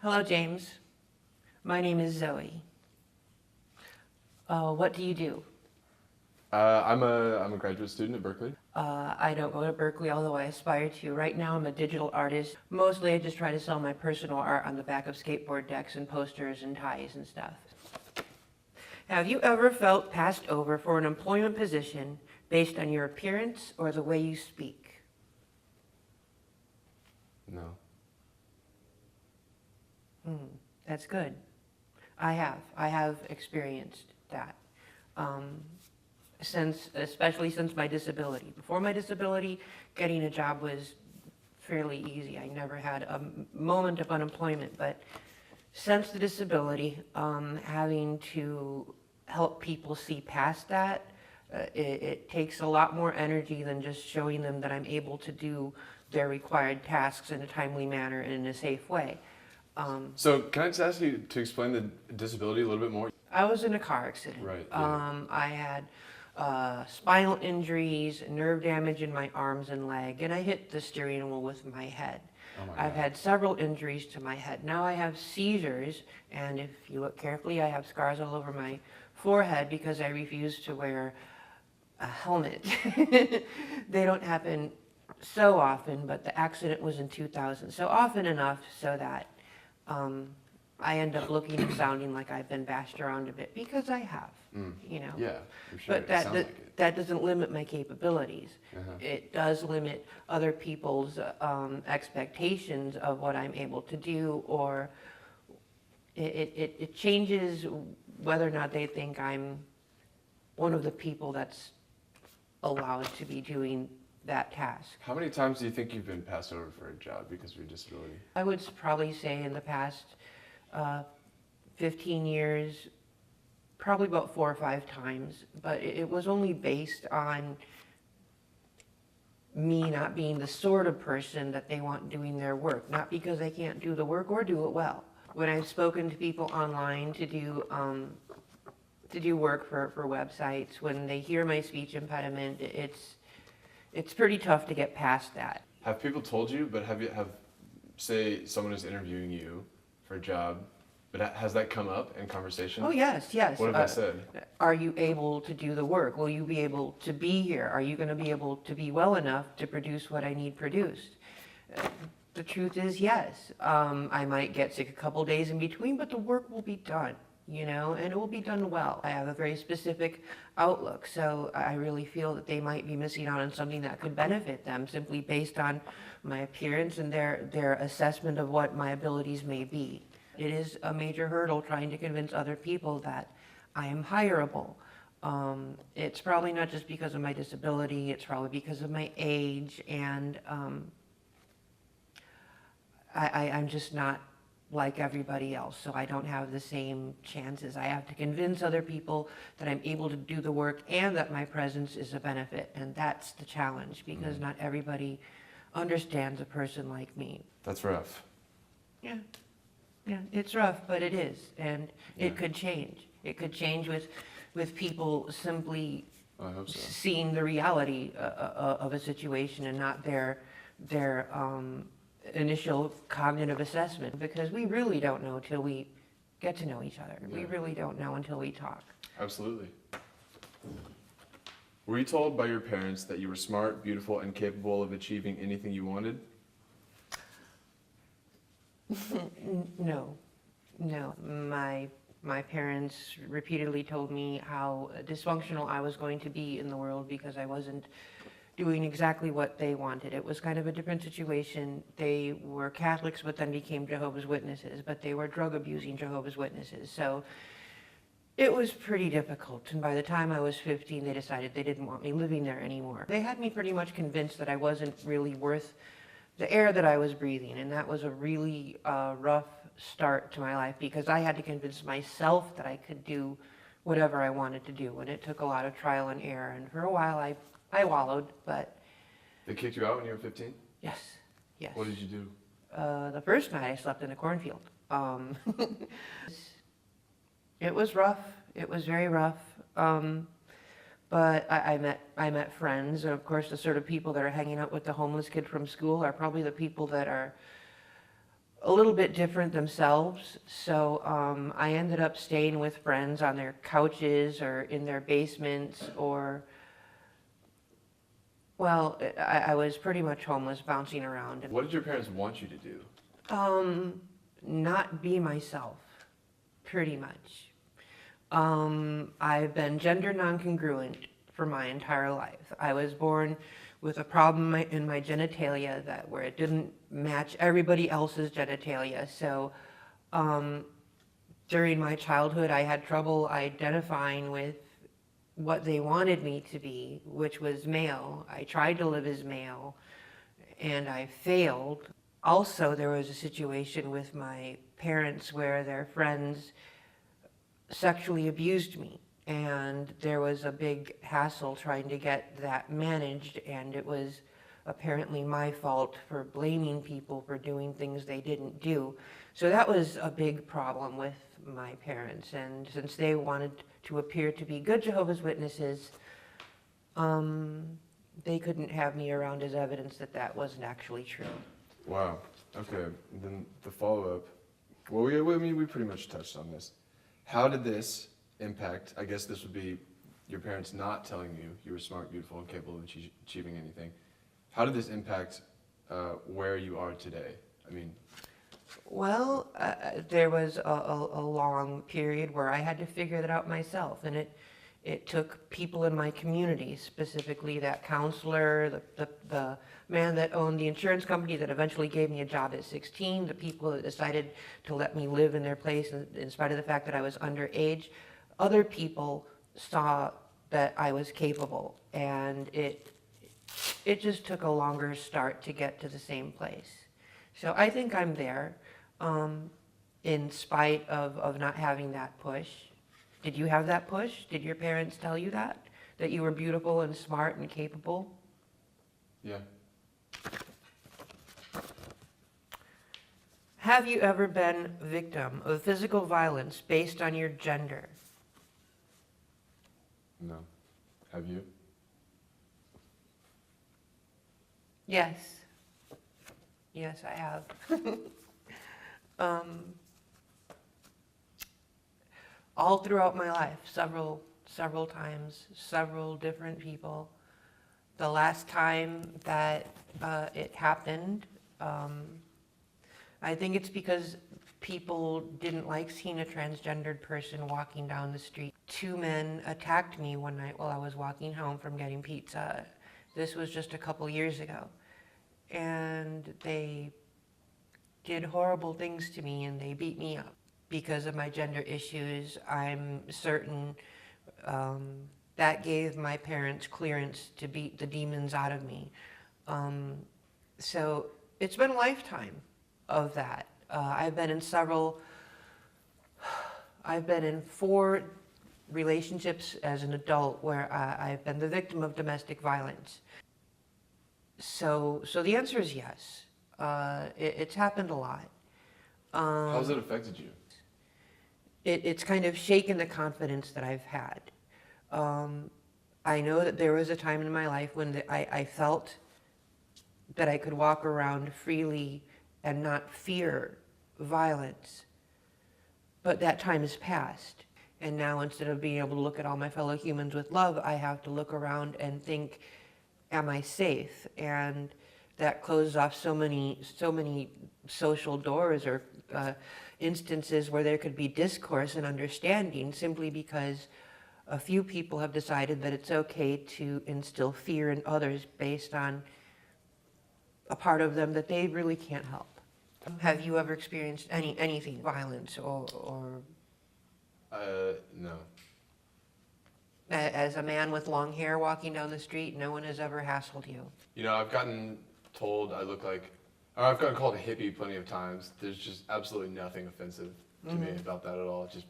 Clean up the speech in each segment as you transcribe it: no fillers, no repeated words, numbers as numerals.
Hello, James. My name is Zoe. What do you do? I'm a graduate student at Berkeley. I don't go to Berkeley, although I aspire to. Right now, I'm a digital artist. Mostly, I just try to sell my personal art on the back of skateboard decks and posters and ties and stuff. Have you ever felt passed over for an employment position based on your appearance or the way you speak? No. That's good. I have. I have experienced that. Especially since my disability. Before my disability, getting a job was fairly easy. I never had a moment of unemployment, but since the disability, having to help people see past that, it takes a lot more energy than just showing them that I'm able to do their required tasks in a timely manner and in a safe way. So can I just ask you to explain the disability a little bit more? I was in a car accident. Right, yeah. I had spinal injuries, nerve damage in my arms and leg, and I hit the steering wheel with my head. Oh my I've God. had several injuries to my head. Now I have seizures, and if you look carefully, I have scars all over my forehead because I refuse to wear a helmet. They don't happen so often, but the accident was in 2000. So often enough so that I end up looking and sounding like I've been bashed around a bit, because I have, you know. Yeah, for sure. But It that, sounds that, like it. that doesn't limit my capabilities. Uh-huh. It does limit other people's expectations of what I'm able to do, or it changes whether or not they think I'm one of the people that's allowed to be doing that task. How many times do you think you've been passed over for a job because of your disability? I would probably say in the past 15 years, probably about 4 or 5 times, but it was only based on me not being the sort of person that they want doing their work, not because I can't do the work or do it well. When I've spoken to people online to do work for websites, when they hear my speech impediment, it's pretty tough to get past that. Have people told you, but say someone is interviewing you for a job, but has that come up in conversation? Oh, yes, yes. What have they said? Are you able to do the work? Will you be able to be here? Are you going to be able to be well enough to produce what I need produced? The truth is, yes. I might get sick a couple days in between, but the work will be done, you know, and it will be done well. I have a very specific outlook, so I really feel that they might be missing out on something that could benefit them simply based on my appearance and their assessment of what my abilities may be. It is a major hurdle trying to convince other people that I am hireable. It's probably not just because of my disability, it's probably because of my age, and I'm just not like everybody else, so I don't have the same chances. I have to convince other people that I'm able to do the work and that my presence is a benefit, and that's the challenge, because not everybody understands a person like me. That's rough. Yeah, yeah, it's rough, but it is, and Yeah. it could change. It could change with people simply I hope so. seeing the reality of a situation and not their initial cognitive assessment, because we really don't know till we get to know each other. We Yeah. really don't know until we talk. Absolutely. Were you told by your parents that you were smart, beautiful, and capable of achieving anything you wanted? No, no. My parents repeatedly told me how dysfunctional I was going to be in the world because I wasn't doing exactly what they wanted. It was kind of a different situation. They were Catholics, but then became Jehovah's Witnesses, but they were drug abusing Jehovah's Witnesses. So it was pretty difficult, and by the time I was 15, they decided they didn't want me living there anymore. They had me pretty much convinced that I wasn't really worth the air that I was breathing, and that was a really rough start to my life, because I had to convince myself that I could do whatever I wanted to do, and it took a lot of trial and error, and for a while I wallowed, but They kicked you out when you were 15? yes, yes. What did you do? The first night I slept in a cornfield. It was rough. It was very rough. But I met friends, and of course the sort of people that are hanging out with the homeless kid from school are probably the people that are a little bit different themselves. So I ended up staying with friends on their couches or in their basements, or, well, I was pretty much homeless, bouncing around. What did your parents want you to do? Not be myself, pretty much. I've been gender non-congruent for my entire life. I was born with a problem in my genitalia where it didn't match everybody else's genitalia. So during my childhood, I had trouble identifying with what they wanted me to be, which was male. I tried to live as male, and I failed. Also, there was a situation with my parents where their friends sexually abused me, and there was a big hassle trying to get that managed, and it was apparently my fault for blaming people for doing things they didn't do. So that was a big problem with my parents, and since they wanted to appear to be good Jehovah's Witnesses, they couldn't have me around as evidence that that wasn't actually true. Wow. Okay. And then the follow-up. Well, we pretty much touched on this. How did this impact? I guess this would be your parents not telling you were smart, beautiful, and capable of achieving anything. How did this impact where you are today? I mean, Well, there was a long period where I had to figure that out myself, and it took people in my community, specifically that counselor, the man that owned the insurance company that eventually gave me a job at 16, the people that decided to let me live in their place in spite of the fact that I was underage. Other people saw that I was capable, and it just took a longer start to get to the same place. So I think I'm there, in spite of not having that push. Did you have that push? Did your parents tell you that you were beautiful and smart and capable? yeah. Have you ever been a victim of physical violence based on your gender? No. Have you? Yes. Yes, I have. All throughout my life, several times, several different people. The last time that it happened, I think it's because people didn't like seeing a transgendered person walking down the street. 2 men attacked me one night while I was walking home from getting pizza. This was just a couple years ago. And they did horrible things to me, and they beat me up. Because of my gender issues, I'm certain that gave my parents clearance to beat the demons out of me. So it's been a lifetime of that. I've been in 4 relationships as an adult where I've been the victim of domestic violence. So the answer is yes. It's happened a lot. How has it affected you? It's kind of shaken the confidence that I've had. I know that there was a time in my life when I felt that I could walk around freely and not fear violence. But that time has passed. And now instead of being able to look at all my fellow humans with love, I have to look around and think, am I safe? And that closes off so many social doors or instances where there could be discourse and understanding, simply because a few people have decided that it's okay to instill fear in others based on a part of them that they really can't help. Have you ever experienced anything, violence or No. as a man with long hair walking down the street, no one has ever hassled you? You know, I've gotten told I look like, or I've gotten called a hippie plenty of times. There's just absolutely nothing offensive to me about that at all. Just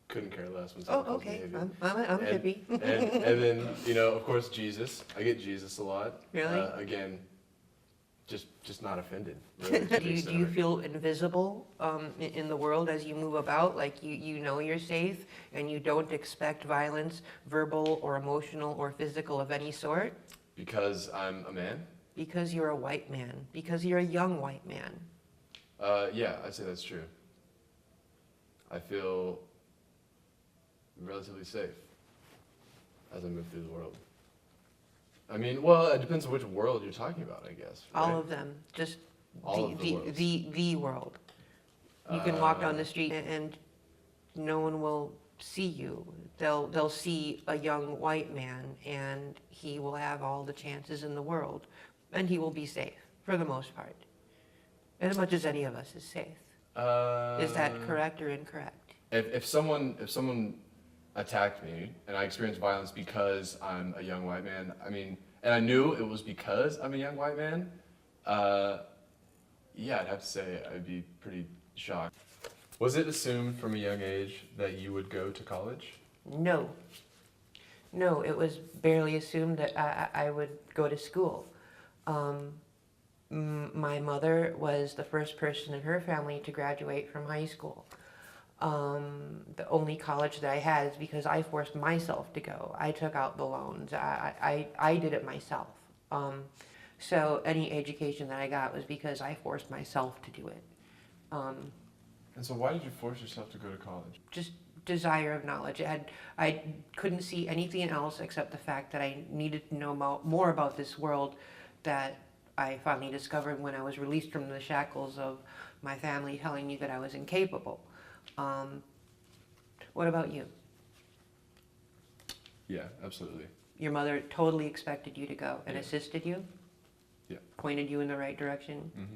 couldn't care less when someone calls Okay, me a hippie. I'm a hippie. and then, you know, of course, Jesus. I get Jesus a lot. Really? Again, just not offended. Really, to be Do you center. feel invisible in the world as you move about? Like you know you're safe and you don't expect violence, verbal or emotional or physical of any sort? Because I'm a man? Because you're a white man. Because you're a young white man. Yeah, I'd say that's true. I feel relatively safe as I move through the world. I mean, well, it depends on which world you're talking about, I guess. Right? All of them, just All of the worlds. the world. You can walk down the street and no one will see you. They'll see a young white man and he will have all the chances in the world and he will be safe for the most part. As much as any of us is safe. Is that correct or incorrect? If someone attacked me and I experienced violence because I'm a young white man, I mean, and I knew it was because I'm a young white man, yeah, I'd have to say I'd be pretty shocked. Was it assumed from a young age that you would go to college? No. No, it was barely assumed that I would go to school. My mother was the first person in her family to graduate from high school. The only college that I had is because I forced myself to go. I took out the loans. I did it myself. So any education that I got was because I forced myself to do it. And so why did you force yourself to go to college? Just desire of knowledge. I couldn't see anything else except the fact that I needed to know more about this world that I finally discovered when I was released from the shackles of my family telling me that I was incapable. What about you? Yeah, absolutely. Your mother totally expected you to go and assisted you? Yeah. Pointed you in the right direction? Mm-hmm.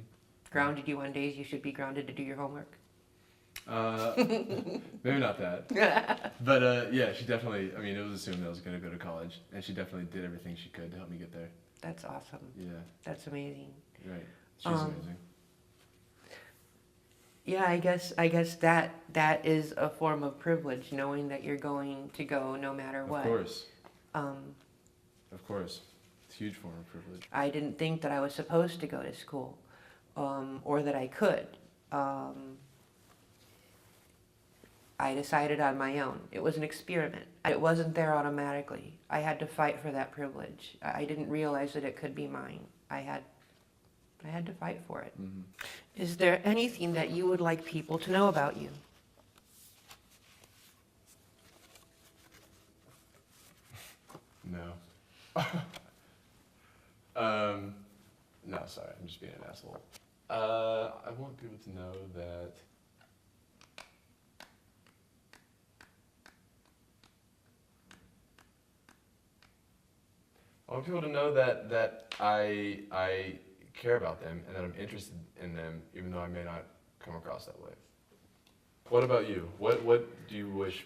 Grounded you on days you should be grounded to do your homework? Maybe not that. But yeah, she definitely, I mean, it was assumed that I was going to go to college, and she definitely did everything she could to help me get there. That's awesome. Yeah. That's amazing. Right. She's amazing. Yeah, I guess that is a form of privilege, knowing that you're going to go no matter what. Of course. Um, Of course. It's a huge form of privilege. I didn't think that I was supposed to go to school, or that I could. I decided on my own. It was an experiment. It wasn't there automatically. I had to fight for that privilege. I didn't realize that it could be mine. I had to fight for it. Mm-hmm. Is there anything that you would like people to know about you? No. No, sorry, I'm just being an asshole. I want people to know that I want people to know that I care about them and that I'm interested in them, even though I may not come across that way. What about you? What do you wish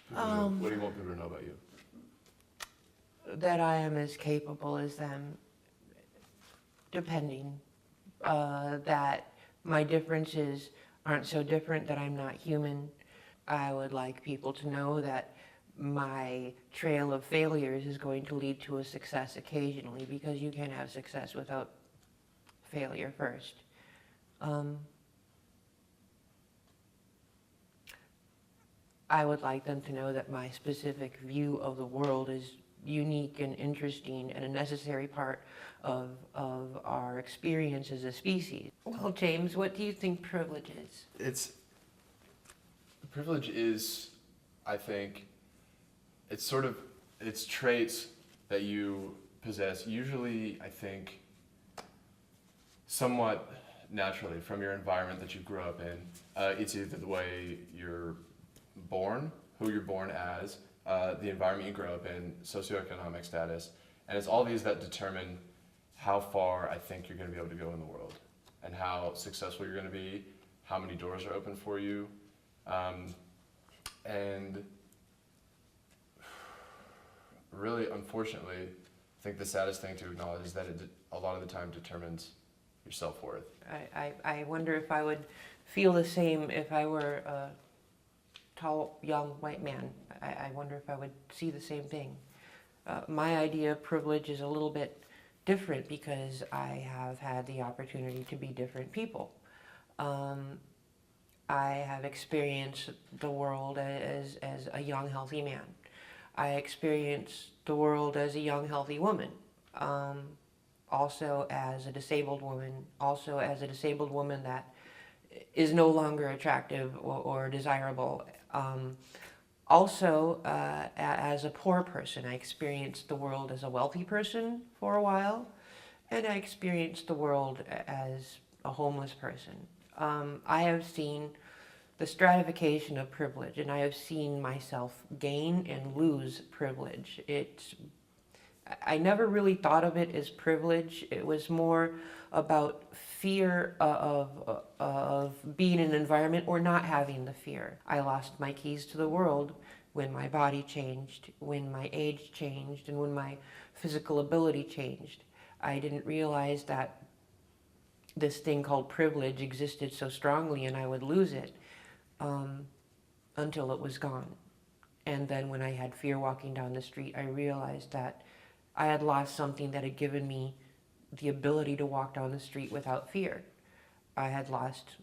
people to know? What do you want people to know about you? That I am as capable as them, depending. That my differences aren't so different that I'm not human. I would like people to know that my trail of failures is going to lead to a success occasionally, because you can't have success without failure first. I would like them to know that my specific view of the world is unique and interesting and a necessary part of our experience as a species. Well, James, what do you think privilege is? Privilege is, I think, it's traits that you possess, usually, I think, somewhat naturally from your environment that you grew up in. It's either the way you're born, who you're born as, the environment you grow up in, socioeconomic status, and it's all these that determine how far I think you're going to be able to go in the world, and how successful you're going to be, how many doors are open for you, and really, unfortunately, I think the saddest thing to acknowledge is that it a lot of the time determines your self-worth. I wonder if I would feel the same if I were a tall, young white man. I wonder if I would see the same thing. My idea of privilege is a little bit different because I have had the opportunity to be different people. I have experienced the world as a young, healthy man. I experienced the world as a young, healthy woman. Also as a disabled woman that is no longer attractive or desirable. Also, as a poor person, I experienced the world as a wealthy person for a while, and I experienced the world as a homeless person. I have seen the stratification of privilege, and I have seen myself gain and lose privilege. I never really thought of it as privilege. It was more about fear of being in an environment or not having the fear. I lost my keys to the world when my body changed, when my age changed, and when my physical ability changed. I didn't realize that this thing called privilege existed so strongly and I would lose it until it was gone. And then when I had fear walking down the street, I realized that I had lost something that had given me the ability to walk down the street without fear. I had lost